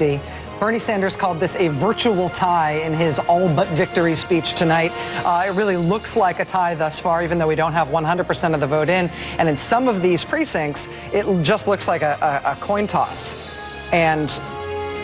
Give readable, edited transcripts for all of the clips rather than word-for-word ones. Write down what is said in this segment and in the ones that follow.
50. Bernie Sanders called this a virtual tie in his all-but-victory speech tonight. It really looks like a tie thus far, even though we don't have 100% of the vote in. And in some of these precincts, it just looks like a coin toss. And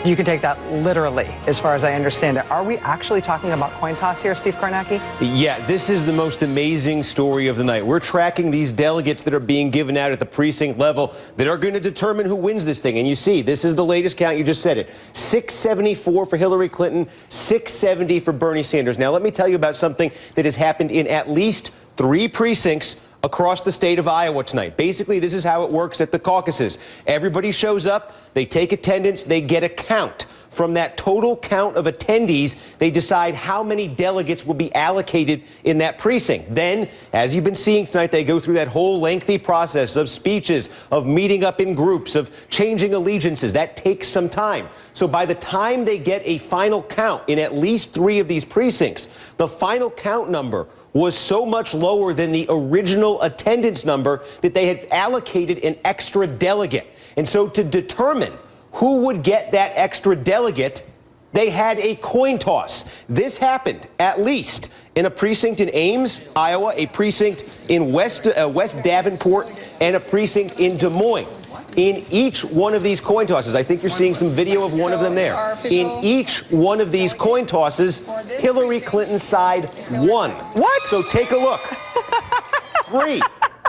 you can take that literally, as far as I understand it. Are we actually talking about coin toss here, Steve Kornacki? Yeah, this is the most amazing story of the night. We're tracking these delegates that are being given out at the precinct level that are going to determine who wins this thing. And you see, this is the latest count. You just said it. 674 for Hillary Clinton, 670 for Bernie Sanders. Now, let me tell you about something that has happened in at least 3 precincts across the state of Iowa tonight. Basically, this is how it works at the caucuses. Everybody shows up, they take attendance, they get a count. From that total count of attendees, they decide how many delegates will be allocated in that precinct. Then, as you've been seeing tonight, they go through that whole lengthy process of speeches, of meeting up in groups, of changing allegiances. That takes some time. So by the time they get a final count in at least 3 of these precincts, the final count number was so much lower than the original attendance number that they had allocated an extra delegate. And so to determine who would get that extra delegate, they had a coin toss. This happened at least in a precinct in Ames, Iowa, a precinct in West Davenport, and a precinct in Des Moines. In each one of these coin tosses, I think you're seeing some video of one of them there. In each one of these coin tosses, Hillary Clinton's side won. What? So take a look. 3.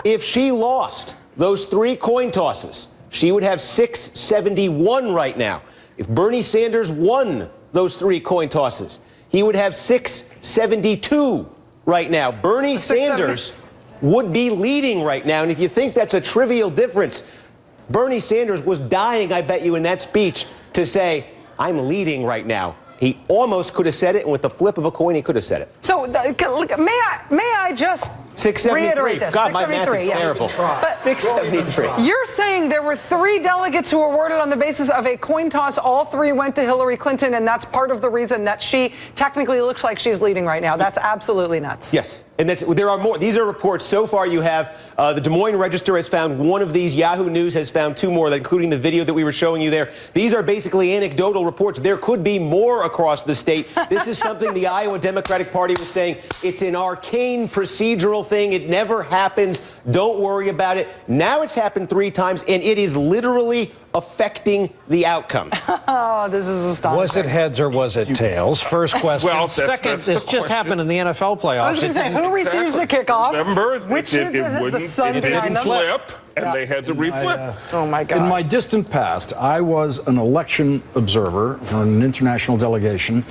If she lost those 3 coin tosses, she would have 671 right now. If Bernie Sanders won those 3 coin tosses, he would have 672 right now. Bernie Sanders would be leading right now. And if you think that's a trivial difference, Bernie Sanders was dying, I bet you, in that speech to say, I'm leading right now. He almost could have said it, and with the flip of a coin, he could have said it. So, may I just 673. reiterate this? God, my math is terrible. But 673. You're saying there were 3 delegates who were awarded on the basis of a coin toss. All 3 went to Hillary Clinton, and that's part of the reason that she technically looks like she's leading right now. That's absolutely nuts. Yes, and there are more. These are reports. So far, you have the Des Moines Register has found one of these. Yahoo News has found 2 more, including the video that we were showing you there. These are basically anecdotal reports. There could be more across the state. This is something the Iowa Democratic Party was saying. It's an arcane procedural thing. It never happens. Don't worry about it. Now it's happened 3 times, and it is literally affecting the outcome. Oh, this is astonishing. Was it heads or was it tails? First question. Well, Second, this just happened in the NFL playoffs. I was going to say, who receives the kickoff? Remember, Which it didn't flip, and they had to reflip. Oh, my God. In my distant past, I was an election observer for an international delegation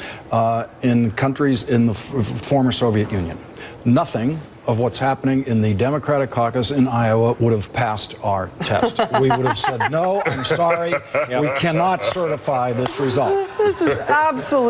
in countries in the former Soviet Union. Nothing of what's happening in the Democratic caucus in Iowa would have passed our test. We would have said, no, I'm sorry, we cannot certify this result. This is absolutely